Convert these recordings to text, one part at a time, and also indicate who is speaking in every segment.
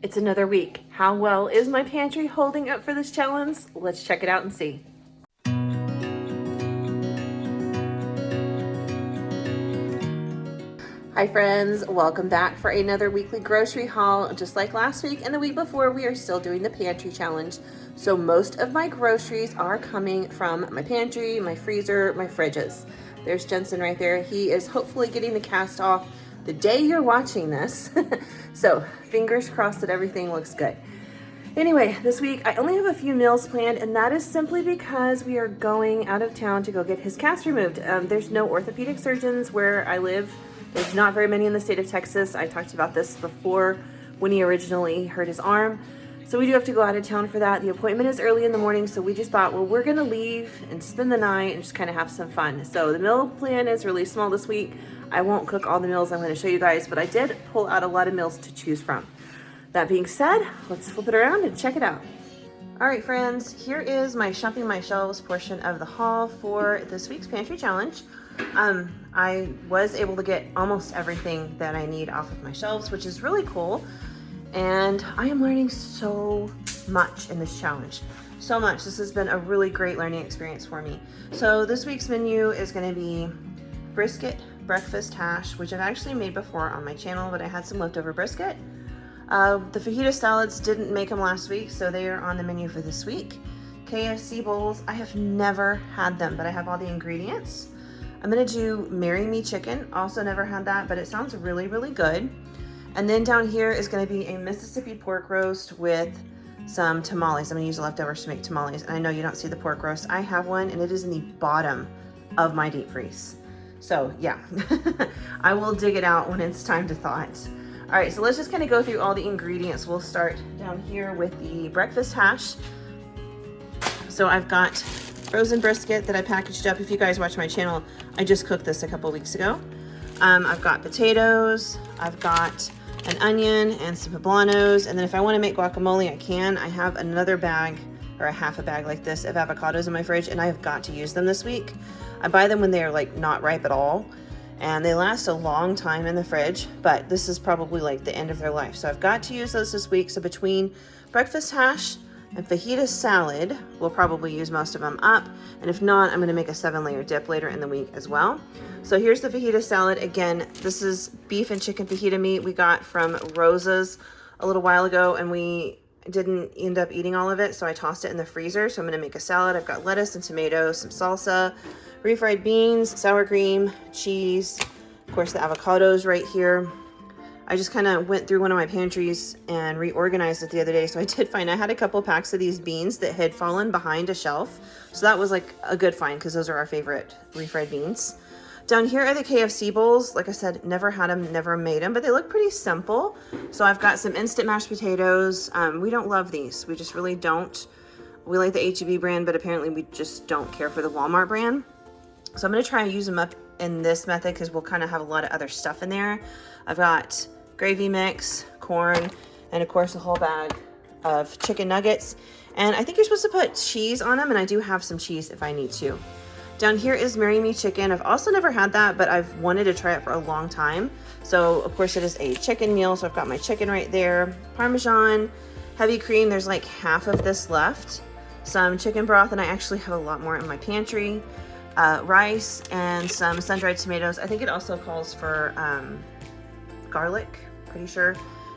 Speaker 1: It's another week. How well is my pantry holding up for this challenge? Let's check it out and see. Hi friends, welcome back for another weekly grocery haul. Just like last week and the week before, we are still doing the pantry challenge. So most of my groceries are coming from my pantry, my freezer, my fridges. There's Jensen right there. He is hopefully getting the cast off the day you're watching this. So fingers crossed that everything looks good. Anyway, this week I only have a few meals planned, and that is simply because we are going out of town to go get his cast removed. There's no orthopedic surgeons where I live. There's not very many in the state of Texas. I talked about this before when he originally hurt his arm. So we do have to go out of town for that. The appointment is early in the morning, so we just thought, well, we're gonna leave and spend the night and just kind of have some fun. So the meal plan is really small this week. I won't cook all the meals I'm gonna show you guys, but I did pull out a lot of meals to choose from. That being said, let's flip it around and check it out. All right, friends, here is my shopping my shelves portion of the haul for this week's pantry challenge. I was able to get almost everything that I need off of my shelves, which is really cool. And I am learning so much in this challenge. So much. This has been a really great learning experience for me. So this week's menu is going to be brisket breakfast hash, which I've actually made before on my channel, but I had some leftover brisket. The fajita salads didn't make them last week, so they are on the menu for this week. KFC bowls, I have never had them, but I have all the ingredients. I'm gonna do Marry Me chicken, also never had that, but it sounds really, really good. And then down here is gonna be a Mississippi pork roast with some tamales. I'm gonna use the leftovers to make tamales, and I know you don't see the pork roast. I have one, and it is in the bottom of my deep freeze. So yeah, I will dig it out when it's time to thaw it. All right, so let's just kind of go through all the ingredients. We'll start down here with the breakfast hash. So I've got frozen brisket that I packaged up. If you guys watch my channel, I just cooked this a couple weeks ago. I've got potatoes, I've got an onion and some poblanos, and then if I want to make guacamole, I can. I have another bag, or a half a bag like this, of avocados in my fridge, and I have got to use them this week. I buy them when they are like not ripe at all, and they last a long time in the fridge, but this is probably like the end of their life. So I've got to use those this week. So between breakfast hash and fajita salad, we'll probably use most of them up. And if not, I'm gonna make a 7-layer dip later in the week as well. So here's the fajita salad. Again, this is beef and chicken fajita meat we got from Rosa's a little while ago, and we didn't end up eating all of it, so I tossed it in the freezer. So I'm gonna make a salad. I've got lettuce and tomatoes, some salsa, refried beans, sour cream, cheese, of course the avocados right here. I just kind of went through one of my pantries and reorganized it the other day. So I did find I had a couple packs of these beans that had fallen behind a shelf. So that was like a good find because those are our favorite refried beans. Down here are the KFC bowls. Like I said, never had them, never made them, but they look pretty simple. So I've got some instant mashed potatoes. We don't love these. We just really don't. We like the H-E-B brand, but apparently we just don't care for the Walmart brand. So I'm going to try and use them up in this method because we'll kind of have a lot of other stuff in there. I've got gravy mix, corn, and of course a whole bag of chicken nuggets. And I think you're supposed to put cheese on them, and I do have some cheese if I need to. Down here is Marry Me chicken. I've also never had that, but I've wanted to try it for a long time. So of course it is a chicken meal. So I've got my chicken right there, Parmesan, heavy cream. There's like half of this left. Some chicken broth, and I actually have a lot more in my pantry. Rice and some sun-dried tomatoes. I think it also calls for garlic, pretty sure,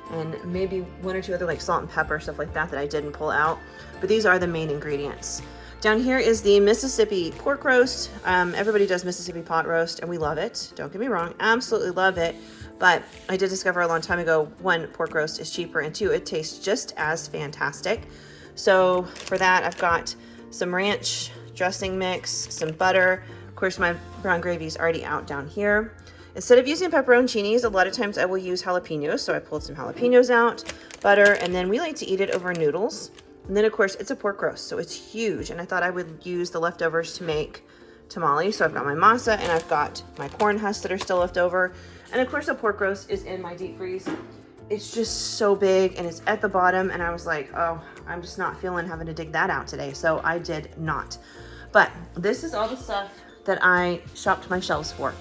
Speaker 1: and maybe one or two other like salt and pepper, stuff like that I didn't pull out. But these are the main ingredients. Down here is the Mississippi pork roast. Everybody does Mississippi pot roast, and we love it. Don't get me wrong, absolutely love it. But I did discover a long time ago, one, pork roast is cheaper, and two, it tastes just as fantastic. So for that, I've got some ranch dressing mix, some butter. Of course, my brown gravy is already out down here. Instead of using pepperoncinis, a lot of times I will use jalapenos. So I pulled some jalapenos out, butter, and then we like to eat it over noodles. And then of course it's a pork roast, so it's huge. And I thought I would use the leftovers to make tamales. So I've got my masa and I've got my corn husks that are still left over. And of course the pork roast is in my deep freeze. It's just so big and it's at the bottom. And I was like, oh, I'm just not feeling having to dig that out today. So I did not. But this is all the stuff that I shopped my shelves for.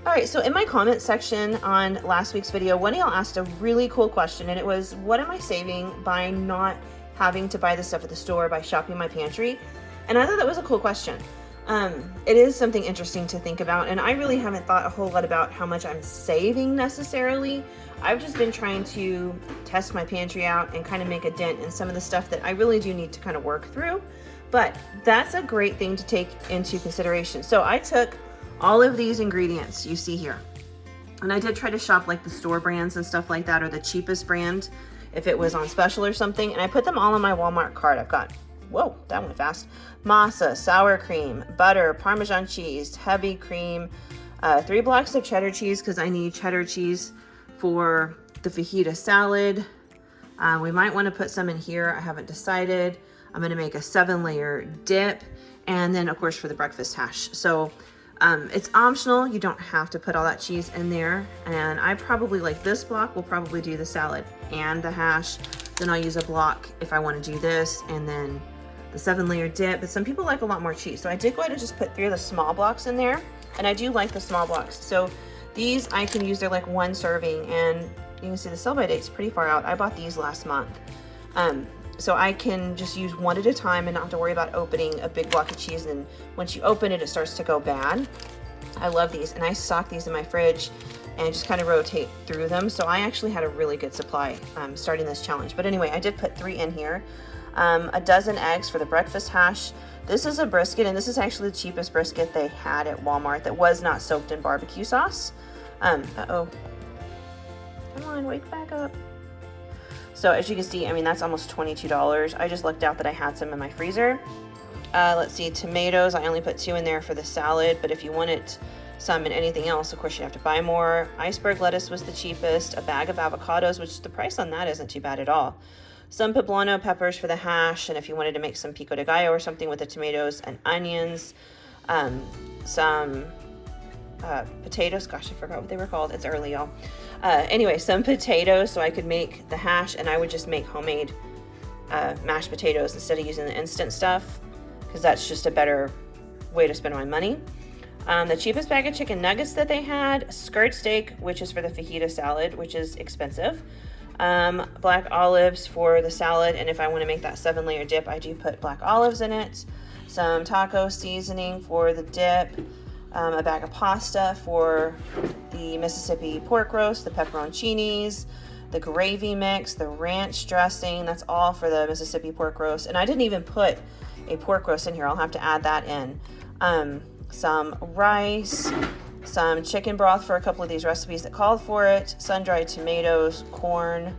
Speaker 1: All right, so in my comment section on last week's video, one of y'all asked a really cool question, and it was, what am I saving by not having to buy the stuff at the store, by shopping my pantry? And I thought that was a cool question. It is something interesting to think about, and I really haven't thought a whole lot about how much I'm saving necessarily. I've just been trying to test my pantry out and kind of make a dent in some of the stuff that I really do need to kind of work through. But that's a great thing to take into consideration. So I took all of these ingredients you see here, and I did try to shop like the store brands and stuff like that, or the cheapest brand if it was on special or something, and I put them all in my Walmart cart. I've got, whoa, that went fast, masa, sour cream, butter, Parmesan cheese, heavy cream, 3 blocks of cheddar cheese because I need cheddar cheese for the fajita salad. We might want to put some in here, I haven't decided. I'm going to make a 7-layer dip, and then of course for the breakfast hash. So it's optional, you don't have to put all that cheese in there, and I probably, like this block will probably do the salad and the hash. Then I'll use a block if I want to do this, and then the 7-layer dip. But some people like a lot more cheese, so I did go ahead and just put 3 of the small blocks in there, and I do like the small blocks. So these I can use, they're like 1 serving, and you can see the sell by date's pretty far out. I bought these last month. So I can just use 1 at a time and not have to worry about opening a big block of cheese, and once you open it, it starts to go bad. I love these, and I stock these in my fridge and just kind of rotate through them. So I actually had a really good supply starting this challenge. But anyway, I did put 3 in here. A dozen eggs for the breakfast hash. This is a brisket, and this is actually the cheapest brisket they had at Walmart that was not soaked in barbecue sauce. Uh-oh. Come on, wake back up. So as you can see, I mean, that's almost $22. I just looked out that I had some in my freezer. Let's see, tomatoes, I only put 2 in there for the salad, but if you wanted some in anything else, of course you have to buy more. Iceberg lettuce was the cheapest. A bag of avocados, which the price on that isn't too bad at all. Some poblano peppers for the hash, and if you wanted to make some pico de gallo or something with the tomatoes and onions. Some potatoes, gosh, I forgot what they were called. It's early, y'all. Anyway, some potatoes so I could make the hash, and I would just make homemade mashed potatoes instead of using the instant stuff, because that's just a better way to spend my money. The cheapest bag of chicken nuggets that they had, skirt steak, which is for the fajita salad, which is expensive. Black olives for the salad, and if I want to make that 7-layer dip, I do put black olives in it. Some taco seasoning for the dip. A bag of pasta for the Mississippi pork roast, the pepperoncinis, the gravy mix, the ranch dressing. That's all for the Mississippi pork roast. And I didn't even put a pork roast in here. I'll have to add that in. Some rice, some chicken broth for a couple of these recipes that called for it, sun-dried tomatoes, corn,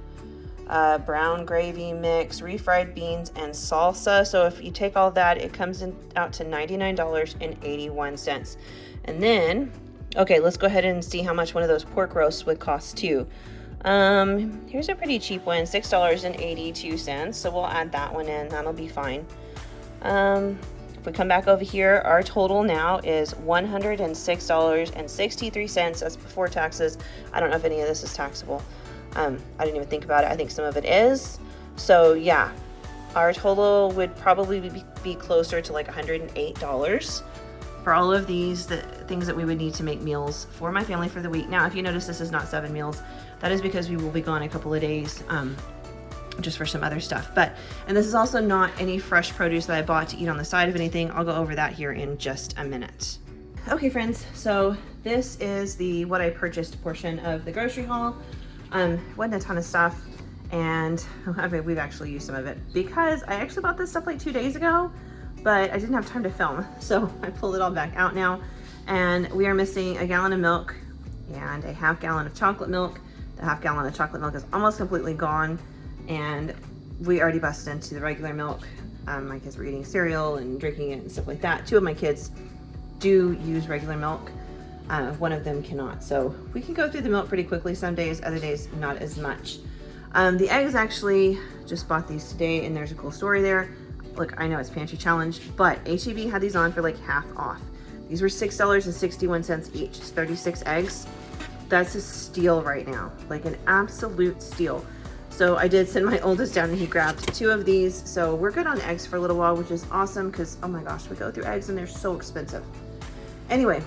Speaker 1: brown gravy mix, refried beans, and salsa. So if you take all that, it comes out to $99.81. And then, okay, let's go ahead and see how much one of those pork roasts would cost too. Here's a pretty cheap one, $6.82. So we'll add that one in, that'll be fine. If we come back over here, our total now is $106.63. That's before taxes. I don't know if any of this is taxable. I didn't even think about it. I think some of it is. So yeah, our total would probably be closer to like $108 for all of these things that we would need to make meals for my family for the week. Now, if you notice this is not 7 meals, that is because we will be gone a couple of days just for some other stuff. And this is also not any fresh produce that I bought to eat on the side of anything. I'll go over that here in just a minute. Okay, friends, so this is what I purchased portion of the grocery haul. Wasn't a ton of stuff, and I mean, we've actually used some of it because I actually bought this stuff like 2 days ago, but I didn't have time to film, so I pulled it all back out now. And we are missing a gallon of milk and a half gallon of chocolate milk. The half gallon of chocolate milk is almost completely gone, and we already busted into the regular milk. My kids were eating cereal and drinking it and stuff like that. 2 of my kids do use regular milk. One of them cannot. So we can go through the milk pretty quickly some days, other days not as much. The eggs, actually just bought these today, and there's a cool story there. Look, I know it's Pantry Challenge, but H-E-B had these on for like half off. These were $6.61 each. It's 36 eggs. That's a steal right now, like an absolute steal. So I did send my oldest down and he grabbed 2 of these. So we're good on eggs for a little while, which is awesome because, oh my gosh, we go through eggs and they're so expensive. Anyway,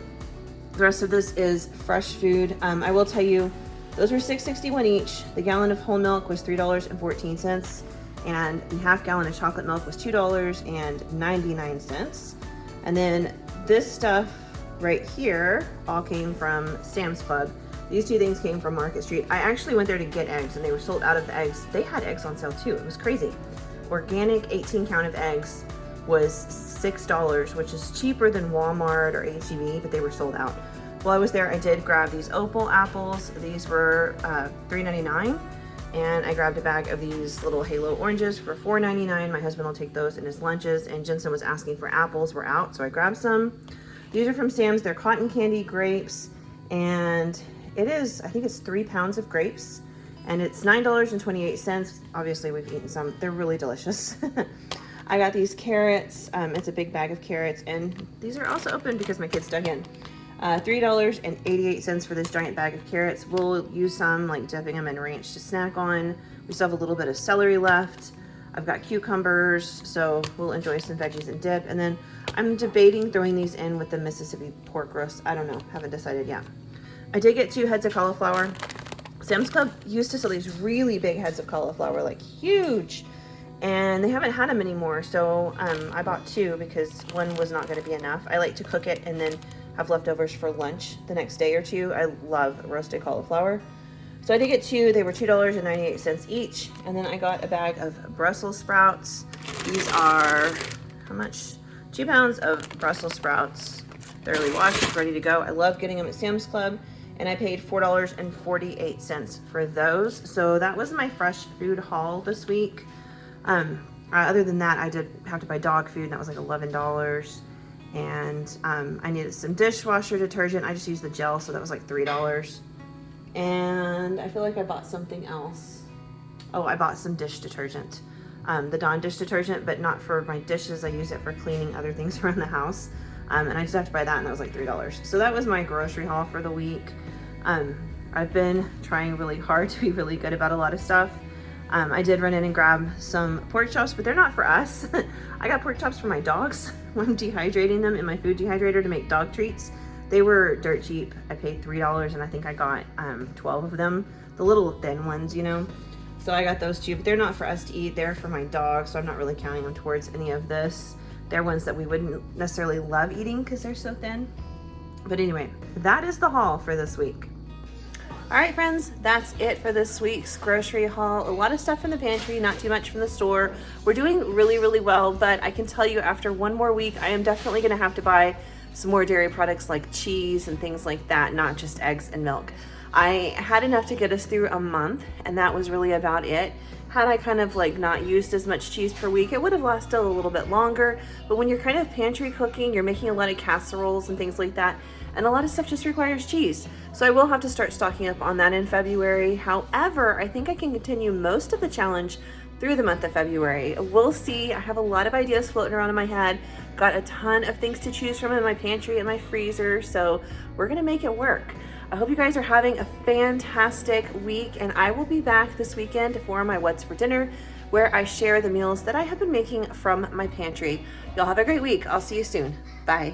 Speaker 1: The rest of this is fresh food. I will tell you, those were $6.61 each. The gallon of whole milk was $3.14, and the half gallon of chocolate milk was $2.99. And then this stuff right here all came from Sam's Club. These two things came from Market Street. I actually went there to get eggs, and they were sold out of the eggs. They had eggs on sale too. It was crazy. Organic 18 count of eggs was $6, which is cheaper than Walmart or H-E-B, but they were sold out. While I was there, I did grab these opal apples. These were $3.99, and I grabbed a bag of these little halo oranges for $4.99. My husband will take those in his lunches, and Jensen was asking for apples. We're out, so I grabbed some. These are from Sam's. They're cotton candy grapes, and it is, I think it's 3 pounds of grapes, and it's $9.28. Obviously, we've eaten some. They're really delicious. I got these carrots. It's a big bag of carrots, and these are also open because my kids dug in. $3.88 for this giant bag of carrots. We'll use some, like dipping them in ranch to snack on. We still have a little bit of celery left. I've got cucumbers, so we'll enjoy some veggies and dip. And then I'm debating throwing these in with the Mississippi pork roast. I don't know, haven't decided yet. I did get 2 heads of cauliflower. Sam's Club used to sell these really big heads of cauliflower, like huge, and they haven't had them anymore. So I bought 2 because one was not going to be enough. I like to cook it and then have leftovers for lunch the next day or two. I love roasted cauliflower. So I did get 2. They were $2.98 each. And then I got a bag of Brussels sprouts. These are, how much? 2 pounds of Brussels sprouts, thoroughly washed, ready to go. I love getting them at Sam's Club. And I paid $4.48 for those. So that was my fresh food haul this week. Other than that, I did have to buy dog food, and that was like $11. And I needed some dishwasher detergent. I just used the gel, so that was like $3. And I feel like I bought something else. Oh, I bought some dish detergent. The Dawn dish detergent, but not for my dishes. I use it for cleaning other things around the house. And I just have to buy that, and that was like $3. So that was my grocery haul for the week. I've been trying really hard to be really good about a lot of stuff. I did run in and grab some pork chops, but they're not for us. I got pork chops for my dogs. I'm dehydrating them in my food dehydrator to make dog treats. They were dirt cheap. I paid $3, and I think I got 12 of them, the little thin ones, you know. So I got those 2, but they're not for us to eat. They're for my dog, so I'm not really counting them towards any of this. They're ones that we wouldn't necessarily love eating because they're so thin. But anyway, that is the haul for this week. All right, friends, that's it for this week's grocery haul. A lot of stuff from the pantry, not too much from the store. We're doing really, really well, but I can tell you after one more week, I am definitely gonna have to buy some more dairy products like cheese and things like that, not just eggs and milk. I had enough to get us through a month, and that was really about it. Had I kind of like not used as much cheese per week, it would have lasted a little bit longer. But when you're kind of pantry cooking, you're making a lot of casseroles and things like that, and a lot of stuff just requires cheese. So I will have to start stocking up on that in February. However, I think I can continue most of the challenge through the month of February. We'll see. I have a lot of ideas floating around in my head. Got a ton of things to choose from in my pantry and my freezer, so we're gonna make it work. I hope you guys are having a fantastic week, and I will be back this weekend for my What's for Dinner, where I share the meals that I have been making from my pantry. Y'all have a great week. I'll see you soon. Bye.